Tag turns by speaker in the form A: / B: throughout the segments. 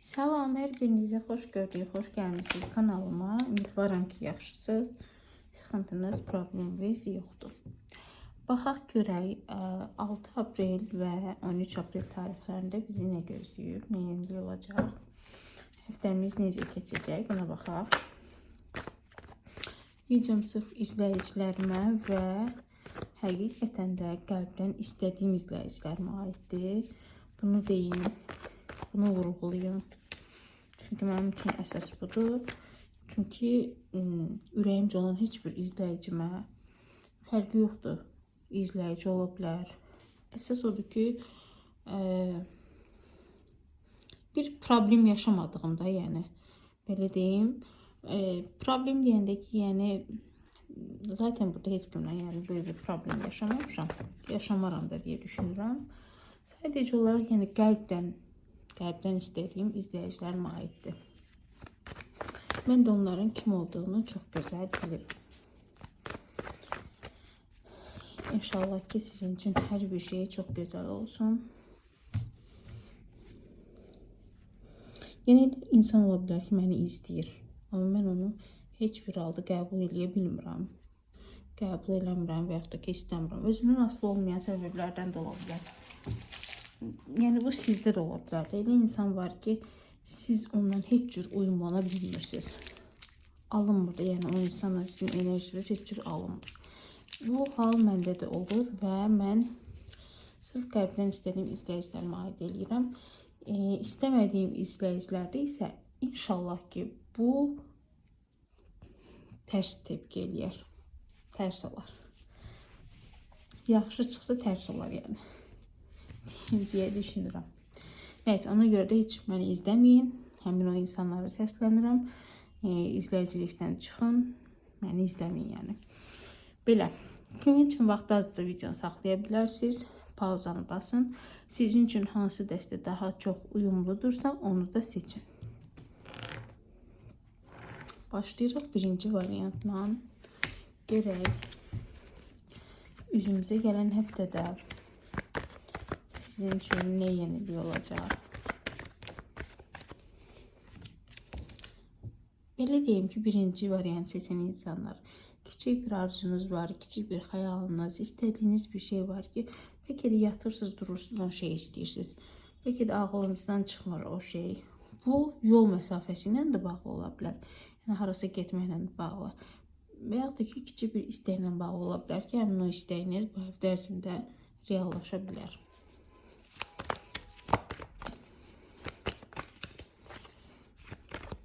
A: Salam, hər birinizə xoş gördük, xoş gəlmisiniz kanalıma. Ümidvaram ki, yaxşısınız. Sıxıntınız, probleminiz yoxdur. Baxaq görək 6 aprel və 13 aprel tarixlərində bizi nə gözləyir, nə yeni olacaq. Həftəmiz necə keçəcək, buna baxaq. Videom sırf izləyicilərimə və həqiqətən də qəlbdən istədiyim izləyicilərimə aiddir. Bunu deyim, bunu vurğulayım. Çünki mənim üçün əsas budur. Çünki ürəyimcə olan heç bir izləyicimə fərqi yoxdur. İzləyici ola bilər. Əsas odur ki, bir problem yaşamadığımda, yəni belə deyim. Problem deyəndə ki, yəni zaten burada heç kimlə yəni böyle bir problem yaşamamışam. Yaşamaram da deyə düşünürəm. Sadəcə olaraq yəni qəlbdən istədiyim izləyicilərimə aiddir. Mən də onların kim olduğunu çox gözəl bilirim. İnşallah ki, sizin üçün hər bir şey çox gözəl olsun. Yəni insan ola bilər ki, məni izləyir. Amma mən onu heç bir halda qəbul edə bilmirəm. Qəbul eləmirəm və yaxud da ki, istəmirəm. Özümdən asılı olmayan səbəblərdən də ola bilər. Yəni bu sizdə də ola bilər. Elə insan var ki, siz ondan heç cür uyumlana bilmirsiniz. Alınmır da, yəni o insanla sizin enerjiniz heç cür alınmır. Bu hal məndə də olur və mən sırf qəlbdən istədiyim izləyicilərimə aid eləyirəm. İstəmədiyim izləyicilərdə isə inşallah ki, bu tərs tepki eləyər. Tərs olar. Yaxşı çıxsa tərs olar yəni. Deyə düşünürəm. Nəysə, ona görə də heç məni izləməyin. Həmin o insanları səslənirəm. İzləyicilikdən çıxın. Məni izləməyin yəni. Belə. Kimin üçün vaxt azca videonu saxlaya bilərsiniz. Pauzanı basın. Sizin üçün hansı dəstə daha çox uyumludursa onu da seçin. Başlayırıq birinci variantla. Görək. Üzümüzə gələn həftədə sizin üçün nə yenilik olacaq? Belə deyim ki, birinci variant seçən insanlar. Kiçik bir arzunuz var, kiçik bir xəyalınız, istədiyiniz bir şey var ki, bəlkə də yatırsınız, durursunuz, o şey istəyirsiniz. Bəlkə də ağlınızdan çıxmır o şey. Bu, yol məsafəsi ilə də bağlı ola bilər. Yəni, harasa getməklə bağlı. Və yaxud da ki, kiçik bir istəklə bağlı ola bilər ki, həmin o istəyiniz bu həftə ərzində reallaşa bilər.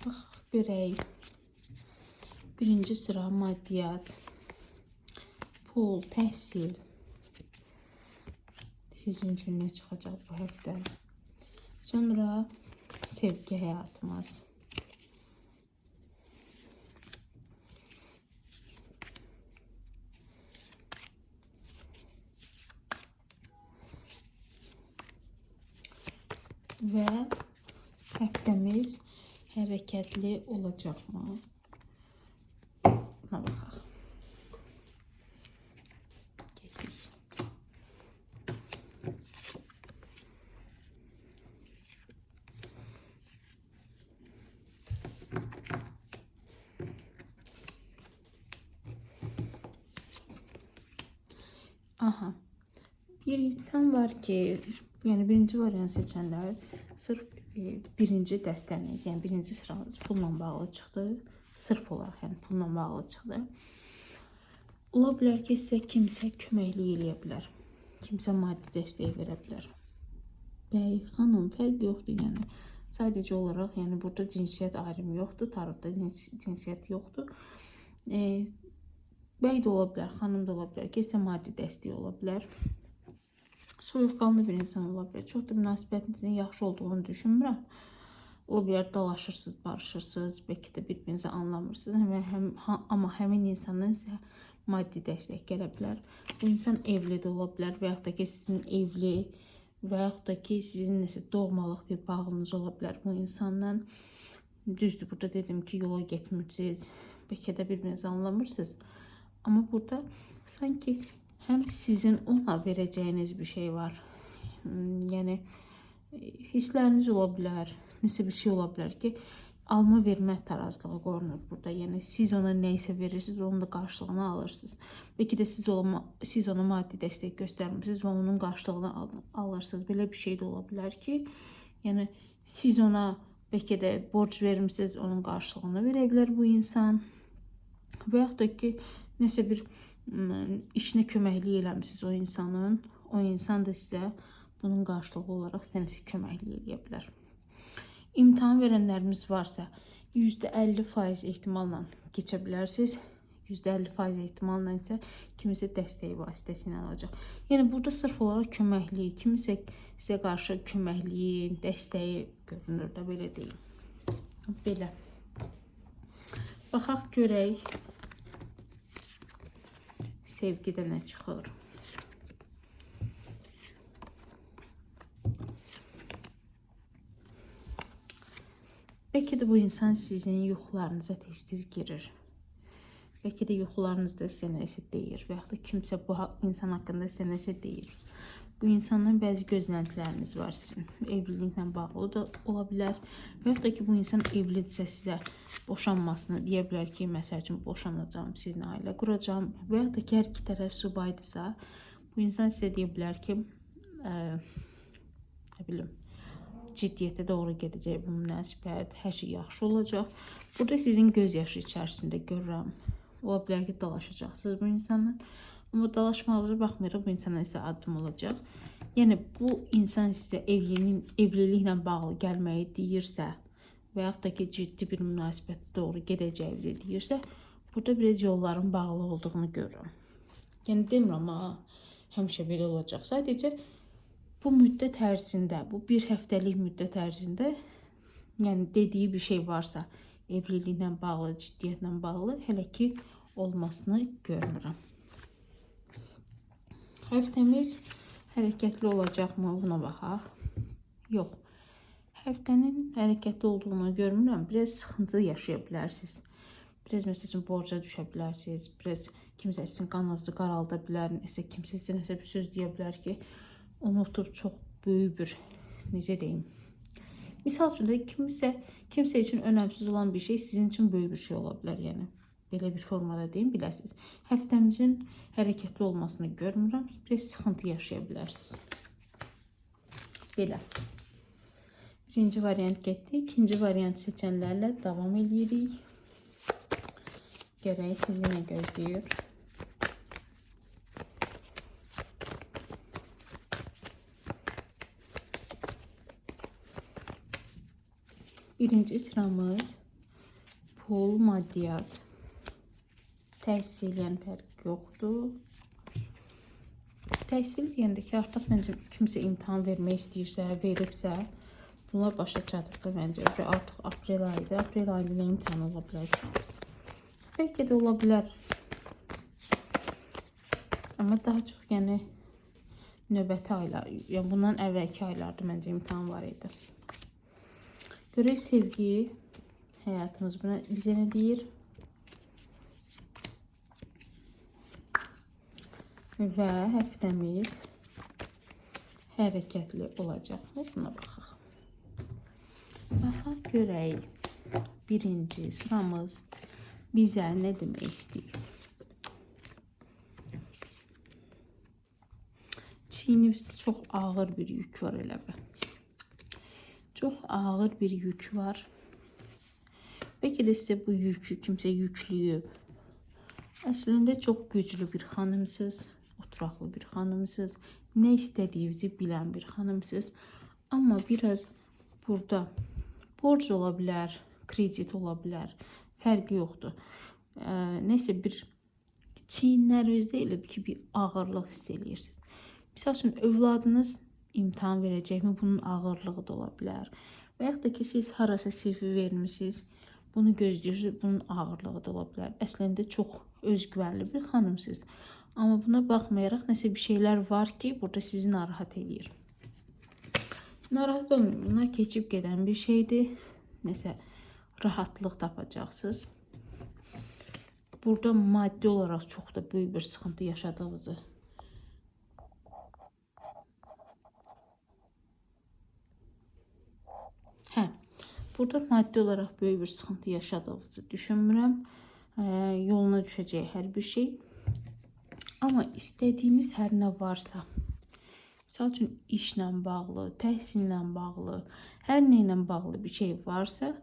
A: Baxaq, görək. Birinci sıra maddiyyat, pul, təhsil. Sizin üçün nə çıxacaq bu həftə? Sonra sevgi həyatımız. Və həftəmiz hərəkətli olacaqmı? Buna baxaq. Aha. Bir insan var ki, yəni birinci variant seçənlər sırf birinci dəstəniz, yəni birinci sıranız pulla bağlı çıxdı. Sırf olaraq, yəni pulla bağlı çıxdı. Ola bilər ki, sizə kimsə köməklik eləyə bilər. Kimsə maddi dəstək verə bilər. Bəy, xanım, fərq yoxdur yəni. Sadəcə olaraq, yəni burada cinsiyyət ayrımı yoxdur, tarixdə cinsiyyət yoxdur. Bəy də ola bilər, xanım da ola bilər, kimsə maddi dəstək ola bilər. Soyuqqanlı bir insan ola bilər. Çox da münasibətinizin yaxşı olduğunu düşünmürəm. Ola bilər, dalaşırsınız, barışırsınız, bəlkə də bir-birinizi anlamırsınız. Amma həmin insandan sizə maddi dəstək gələ bilər. Bu insan evli də ola bilər və yaxud da ki, sizin evli və yaxud da ki, sizin nəsə doğmalıq bir bağınız ola bilər bu insanla. Düzdür, burada dedim ki, yola getmirsiniz, bəlkə də bir-birinizi anlamırsınız. Amma burada sanki həm sizin ona verəcəyiniz bir şey var. Yəni hissləriniz ola bilər, nəsə bir şey ola bilər ki, alma vermə tarazlığı qorunur burada. Yəni siz ona nə isə verirsiniz, onun da qarşılığını alırsınız. Bəlkə də siz ona maddi dəstək göstərmirsiniz və onun qarşılığını alırsınız. Belə bir şey də ola bilər ki, yəni siz ona bəlkə də borc vermirsiniz, onun qarşılığını verə bilər bu insan. Və yaxud da ki, nəsə bir işinə köməklik eləmişsiniz o insanın. O insan da sizə bunun qarşılığı olaraq sizə köməklik eləyə bilər. İmtahan verənlərimiz varsa, %50% ehtimalla keçə bilərsiniz. %50% ehtimalla isə kimisə dəstəyi vasitəsilə alacaq. Yəni burada sırf olaraq köməklik, kimisə sizə qarşı köməkliyin, dəstəyi görünür də, belə deyim. Belə. Baxaq görək sevgidə nə çıxır. Bəlkə də bu insan sizin yuxularınıza tez-tez girir. Bəlkə də yuxularınızda sizə nəsə deyir və yaxud da kimsə bu insan haqqında sizə nəsə deyir. Bu insandan bəzi gözləntiləriniz var sizin. Evliliklə bağlı da ola bilər. Və yaxud da ki, bu insan evlidirsə sizə boşanmasını deyə bilər ki, məsəl üçün boşanacağım, sizinlə ailə quracağım. Və yaxud da ki, hər iki tərəf subaydısa, bu insan sizə deyə bilər ki, nə bilim, ciddiyyətə doğru gedəcək bu münasibət, hər şey yaxşı olacaq. Burada sizin göz yaşı içərisində görürəm. Ola bilər ki, dalaşacaqsınız bu insanla. Amma dalaşmağınıza baxmayaraq bu insana isə addım olacaq. Yəni bu insan sizə evliliklə bağlı gəlməyi deyirsə və yaxud da ki, ciddi bir münasibətə doğru gedəcəyini deyirsə, burada biraz yolların bağlı olduğunu görürəm. Yəni demirəm, həmişə belə olacaq. Sadəcə bu müddət ərzində, bu bir həftəlik müddət ərzində, yəni dediyi bir şey varsa, evliliklə bağlı, ciddiyyətlə bağlı, hələ ki olmasını görmürəm. Həftəmiz hərəkətli olacaqmı? Buna baxaq. Yox. Həftənin hərəkətli olduğunu görmürəm. Biraz sıxıntı yaşaya bilərsiniz. Biraz məsəl üçün borca düşə bilərsiniz. Biraz kimsə sizin qanınızı qaralda bilər. Kimsə sizə nəsə bir söz deyə bilər ki, onu tutub çox böyük bir, necə deyim, misal üçün də kimsə üçün önəmsiz olan bir şey sizin üçün böyük bir şey ola bilər. Yəni belə bir formada deyim, biləsiniz. Həftəmizin hərəkətli olmasını görmürəm. Biraz sıxıntı yaşaya bilərsiniz. Belə. Birinci variant getdi. İkinci variant seçənlərlə davam edirik. Görək sizi nə gözləyir. Birinci sıramız pul, maddiyat. Təhsil eləyən fərq yoxdur. Təhsil deyəndə ki, artıq məncə kimsə imtahan vermək istəyirsə, veribsə, bunlar başa çatıbdır məncə. Artıq aprel ayıdır. Aprel ayında nə imtahan ola bilər ki? Bəlkə də ola bilər. Amma daha çox yəni növbəti aylar, yəni bundan əvvəlki aylarda məncə imtahan var idi. Görək sevgi, həyatımız buna bizə nə deyir? Və həftəmiz hərəkətli olacaqmı? Buna baxaq. Baxaq görək. Birinci sıramız bizə nə demək istəyir? Çiyninizdə çox ağır bir yük var elə bir. Çox ağır bir yük var. Bəlkə də sizə bu yükü kimsə yükləyib. Əslində çox güclü bir xanımsınız, oturaqlı bir xanımsınız, nə istədiyinizi bilən bir xanımsınız. Amma biraz burada borc ola bilər, kredit ola bilər, fərqi yoxdur. Nəsə bir çiyinlərinizdə elə ki, bir ağırlıq hiss edirsiniz. Misal üçün, övladınız imtahan verəcəkmi? Bunun ağırlığı da ola bilər. Və yaxud da ki, siz harasa CV vermişsiniz, bunu gözləyirsiniz, bunun ağırlığı da ola bilər. Əslində çox özgüvənli bir xanımsınız. Amma buna baxmayaraq nəsə bir şeylər var ki, burada sizi narahat edir. Narahat olmayın, bunlar keçib gedən bir şeydir. Nəsə rahatlıq tapacaqsınız. Burada maddi olaraq çox da böyük bir sıxıntı yaşadığınızı Burada maddi olarak böyük bir sıxıntı yaşadığınızı düşünmürəm. Yoluna düşəcək hər bir şey. Amma istədiyiniz hər nə varsa, misal üçün işlə bağlı, təhsillə bağlı, hər nə ilə bağlı bir şey varsa,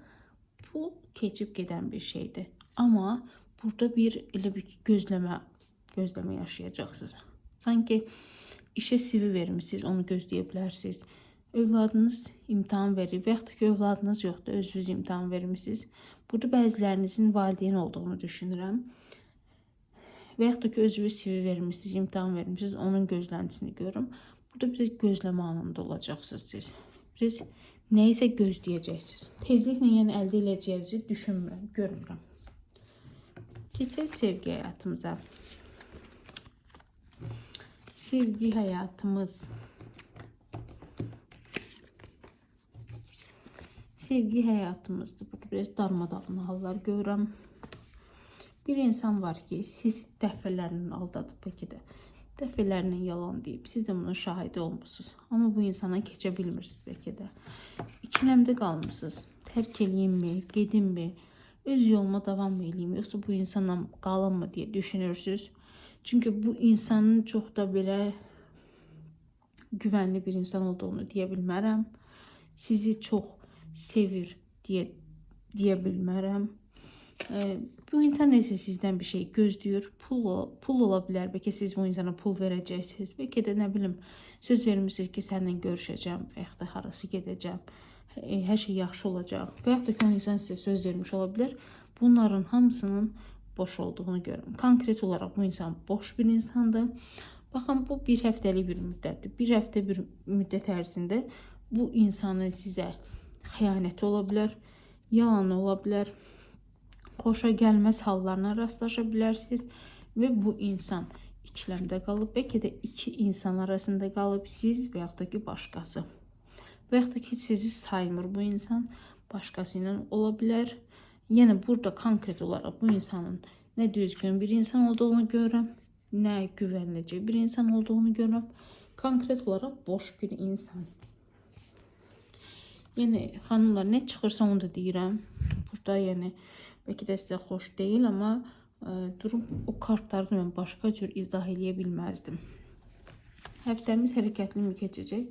A: bu keçib gedən bir şeydir. Amma burada elə bir gözləmə yaşayacaqsınız. Sanki işə CV vermişsiniz, onu gözləyə bilərsiniz. Övladınız imtahan verir və yaxud da ki, övladınız yoxdur, özünüz imtahan vermişsiniz. Burada bəzilərinizin valideyn olduğunu düşünürəm. Və yaxud da ki, özünüz CV vermişsiniz, imtahan vermişsiniz, onun gözləntisini görürüm. Burada biraz gözləmə anında olacaqsınız siz. Biraz nəyisə gözləyəcəksiniz. Tezliklə yəni əldə edəcəyinizi düşünmürəm, görmürəm. Keçək sevgi həyatımıza. Sevgi həyatımız. Sevgi həyatımızdır. Burada biraz darmadağın hallar görürəm. Bir insan var ki, sizi dəfələrlə aldadıb, peki də dəfələrlə yalan deyib. Siz də bunun şahidi olmuşsunuz. Amma bu insana keçə bilmirsiniz, peki də. İkiləmdə qalmışsınız. Tərk eləyimmi, gedimmi, öz yoluma davam eləyim, yoxsa bu insanla qalınmı deyə düşünürsünüz. Çünki bu insanın çox da belə güvənli bir insan olduğunu deyə bilmərəm. Sizi çox sevir deyə bilmərəm. Bu insan nəsə sizdən bir şey gözləyir. Pul ola bilər. Bəlkə siz bu insana pul verəcəksiniz. Bəlkə də nə bilim, söz vermişsiniz ki, səninlə görüşəcəm və yaxud da harası gedəcəm. Hər şey yaxşı olacaq. Və yaxud da ki, o insan sizə söz vermiş ola bilər. Bunların hamısının boş olduğunu görürəm. Konkret olaraq bu insan boş bir insandır. Baxın, bu bir həftəlik bir müddətdir. Bir həftə bir müddət ərzində bu insanın sizə xəyanəti ola bilər, yalanı ola bilər, xoşa gəlməz hallarına rastlaşa bilərsiniz və bu insan ikiləmdə qalıb, bəlkə də iki insan arasında qalıb, siz və yaxud da ki, başqası. Və yaxud da ki, sizi saymır bu insan, başqası ilə ola bilər. Yəni, burada konkret olaraq bu insanın nə düzgün bir insan olduğunu görürəm, nə güvəniləcək bir insan olduğunu görürəm. Konkret olaraq boş bir insan. Yəni, xanımlar, nə çıxırsa onu da deyirəm. Burada, yəni, bəlkə də sizə xoş deyil, amma durum o kartları mən başqa cür izah eləyə bilməzdim. Həftəmiz hərəkətli mi keçəcək?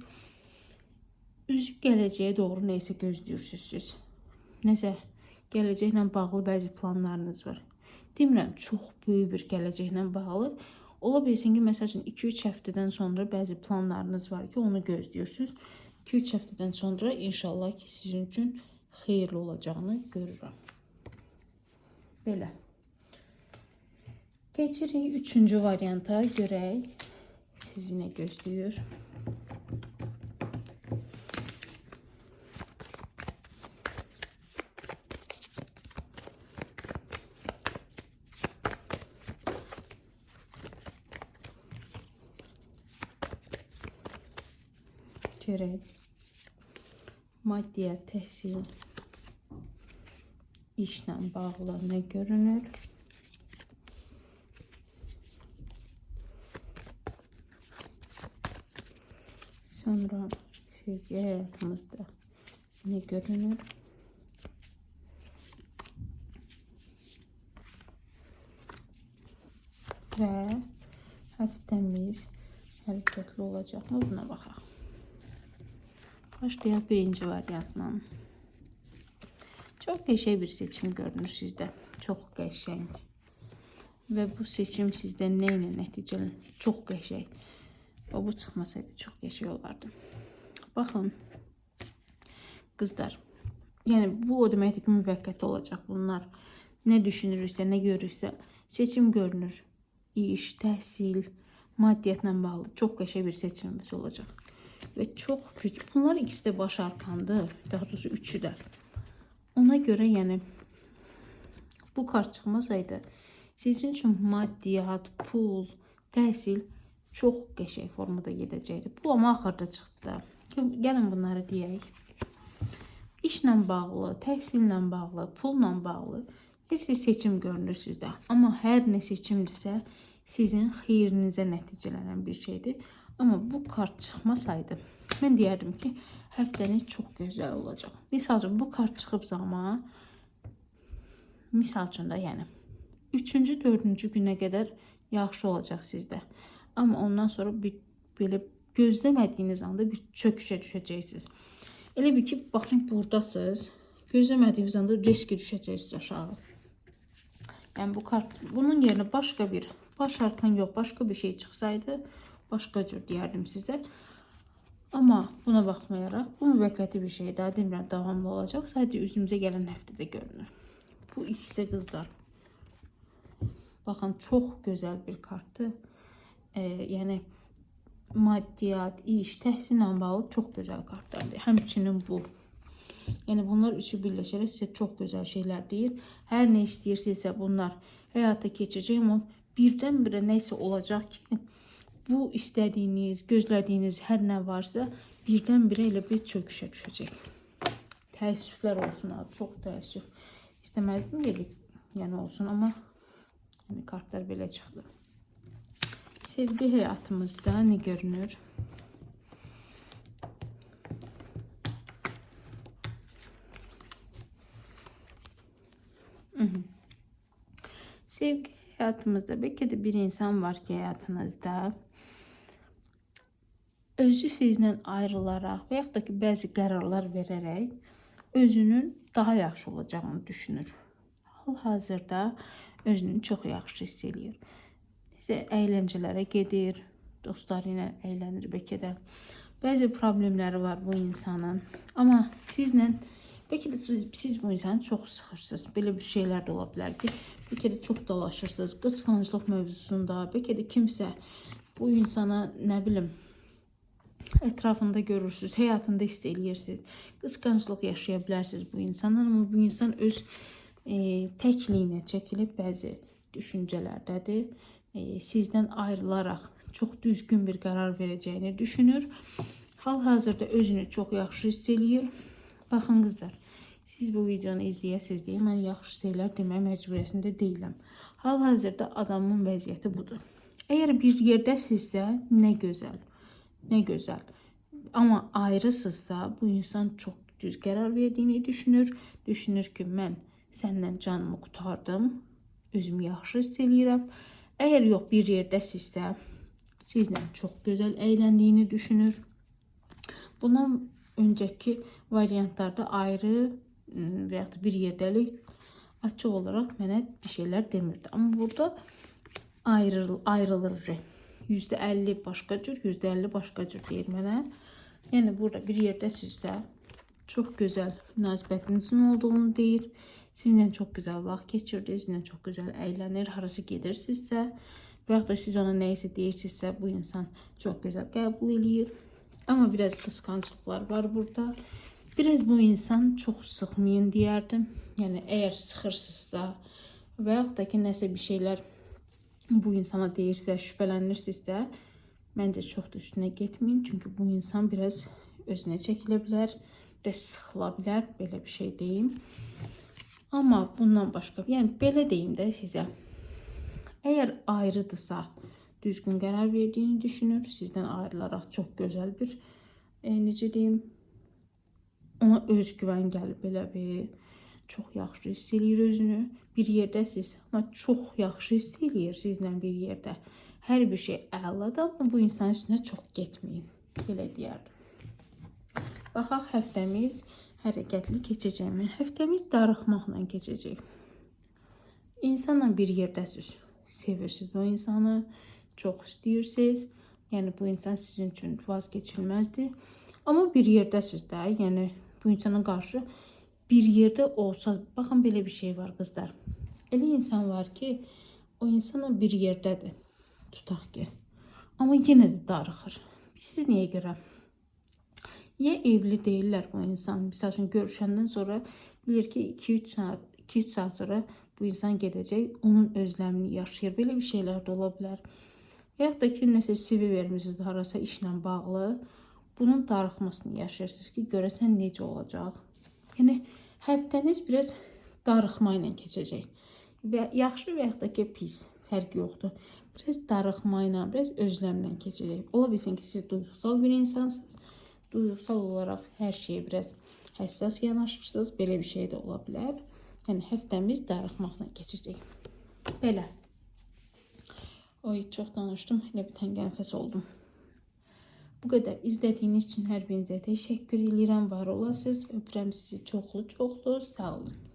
A: Üzüb gələcəyə doğru neysə gözləyirsiniz. Nəsə, gələcəklə bağlı bəzi planlarınız var. Demirəm, çox böyük bir gələcəklə bağlı. Ola bilsin ki, məsəl üçün 2-3 həftədən sonra bəzi planlarınız var ki, onu gözləyirsiniz. 2-3 həftədən sonra inşallah ki, sizin üçün xeyirli olacağını görürəm. Belə. Keçirik 3-cü varianta, görək sizi nə gözləyir. Görək. Maddiyyat, təhsil, işlə bağlı nə görünür? Sonra sevgi həyatımızda nə görünür? Və həftəmiz hərəkətli olacaqmı? Buna baxaq. Başlayaq birinci variantla. Çox qəşəng bir seçim görünür sizdə. Çox qəşəng. Və bu seçim sizdə nə ilə nəticələnir? Çox qəşəng. O, bu çıxmasaydı çox qəşəng olardı. Baxın, qızlar. Yəni, bu o deməkdir ki, müvəqqəti olacaq bunlar. Nə düşünürüksə, nə görürüksə, seçim görünür. İş, təhsil, maddiyyatla bağlı çox qəşəng bir seçimimiz olacaq. Və çox güc. Bunlar ikisi də baş arxandır. Daha doğrusu üçü də. Ona görə, yəni, bu kart çıxmasaydı, sizin üçün maddiyyat, pul, təhsil çox qəşəng formada gedəcəkdir. Bu amma axırda çıxdı da. Gəlin bunları deyək. İşlə bağlı, təhsillə bağlı, pulla bağlı siz seçim görünür sizdə. Amma hər nə seçimdirsə, sizin xeyrinizə nəticələnən bir şeydir. Amma bu kart çıxmasaydı, mən deyərdim ki, həftəniz çox gözəl olacaq. Misal üçün, bu kart çıxıb zaman, misal üçün də, yəni 3-cü, 4-cü günə qədər yaxşı olacaq sizdə. Amma ondan sonra belə gözləmədiyiniz anda bir çöküşə düşəcəksiniz. Elə bir ki, baxın, buradasınız, gözləmədiyiniz anda riski düşəcəksiniz aşağı. Yəni bu kart, bunun yerinə başqa bir, baş arkan yox, başqa bir şey çıxsaydı, başqa cür deyərdim sizə. Amma buna baxmayaraq, bu müvəqqəti bir şey, daha demirəm, davamlı olacaq. Sadəcə üzümüzə gələn həftədə görünür. Bu ikisi qızlar. Baxın, çox gözəl bir kartdır. Yəni maddiyyat, iş, təhsillə bağlı çox gözəl kartlardır. Həmçinin bu. Yəni bunlar üçü birləşərək sizə çox gözəl şeylər deyir. Hər nə istəyirsinizsə bunlar həyata keçəcək, amma birdən-birə nəsə olacaq ki, bu istədiyiniz, gözlədiyiniz hər nə varsa birdən-birə elə bir çöküşə düşəcək. Təəssüflər olsun abi, çox təəssüf. İstəməzdim gelib, yəni olsun, amma yəni kartlar belə çıxdı. Sevgi həyatımızda nə görünür? Sevgi həyatımızda bəlkə də bir insan var ki, həyatınızda özü sizlə ayrılaraq və yaxud da ki, bəzi qərarlar verərək özünün daha yaxşı olacağını düşünür. Hal-hazırda özünü çox yaxşı hiss edir. Nəsə əyləncələrə gedir, dostları ilə əylənir bəlkə də. Bəzi problemləri var bu insanın. Amma sizlə, bəlkə də siz bu insanı çox sıxırsınız. Belə bir şeylər də ola bilər ki, bəlkə də çox dalaşırsınız. Qısqanclıq mövzusunda, bəlkə də kimsə bu insana, nə bilim, ətrafında görürsünüz, həyatında hiss eləyirsiniz. Qısqanclıq yaşaya bilərsiniz bu insandan, amma bu insan öz təkliyinə çəkilib bəzi düşüncələrdədir. Sizdən ayrılaraq çox düzgün bir qərar verəcəyini düşünür. Hal-hazırda özünü çox yaxşı hiss eləyir. Baxın qızlar, siz bu videonu izləyəsiniz deyə mən yaxşı şeylər demək məcburiyyətində deyiləm. Hal-hazırda adamın vəziyyəti budur. Əgər bir yerdəsinizsə, nə gözəl, nə gözəl. Amma ayrısızsa, bu insan çox düz qərar verdiyini düşünür. Düşünür ki, mən səndən canımı qurtardım, özümü yaxşı hiss eləyirəm. Əgər yox, bir yerdəsinizsə, sizlə çox gözəl əyləndiyini düşünür. Bundan öncəki variantlarda ayrı və yaxud da bir yerdəlik açıq olaraq mənə bir şeylər demirdi. Amma burada ayrılır. %50 başqa cür, %50 başqa cür deyir mənə. Yəni burada bir yerdəsinizsə, çox gözəl münasibətinizin olduğunu deyir. Sizinlə çox gözəl vaxt keçirdir, sizinlə çox gözəl əylənir, harası gedirsinizsə və yaxud da siz ona nəyisə deyirsinizsə, bu insan çox gözəl qəbul eləyir. Amma biraz qısqanclıqlar var burada. Biraz bu insan çox sıxmayın deyərdim. Yəni əgər sıxırsınızsa və yaxud da ki, nəsə bir şeylər bu insana deyirsə, şübhələnirsinizsə, məncə çox da üstünə getməyin. Çünki bu insan biraz özünə çəkilə bilər, biraz sıxıla bilər, belə bir şey deyim. Amma bundan başqa, yəni belə deyim də sizə, əgər ayrıdırsa, düzgün qərar verdiyini düşünür, sizdən ayrılaraq çox gözəl bir, necə deyim, ona özgüvən gəlib belə bir, çox yaxşı hiss eləyir özünü. Bir yerdəsiz, amma çox yaxşı hiss eləyir sizlə bir yerdə. Hər bir şey əladır, amma bu insanın üstünə çox getməyin, belə deyərdim. Baxaq həftəmiz hərəkətli keçəcəkmi? Həftəmiz darıxmaqla keçəcək. İnsanla bir yerdəsiz, sevirsiniz o insanı, çox istəyirsiniz. Yəni bu insan sizin üçün vazgeçilməzdir. Amma bir yerdəsiz də, yəni bu insana qarşı bir yerdə olsa, baxın belə bir şey var qızlar. Elə insan var ki, o insanla bir yerdədir, tutaq ki. Amma yenə də darıxır. Siz niyə görə? Ya evli deyirlər bu insan, misal üçün görüşəndən sonra bilir ki 2-3 saat sonra bu insan gedəcək, onun özləmini yaşayır. Belə bir şeylər də ola bilər. Və yaxud da ki, nəsə CV vermişsiniz harasa işlə bağlı, bunun darıxmasını yaşayırsınız ki, görəsən necə olacaq. Yəni həftəniz biraz darıxma ilə keçəcək. Və yaxşı və yaxud da ki, pis, fərqi yoxdur. Biraz darıxma ilə, biraz özləmlə keçəcək. Ola bilsin ki, siz duygusal bir insansınız. Duygusal olaraq hər şeyə biraz həssas yanaşırsınız. Belə bir şey də ola bilər. Yəni həftəmiz darıxmaqla keçəcək. Belə. Oy, çox danışdım. Elə bir təngənəfəs oldum. Bu qədər izlədiyiniz üçün hər birinizə təşəkkür edirəm. Var olasınız. Öpürəm sizi çoxlu. Sağ olun.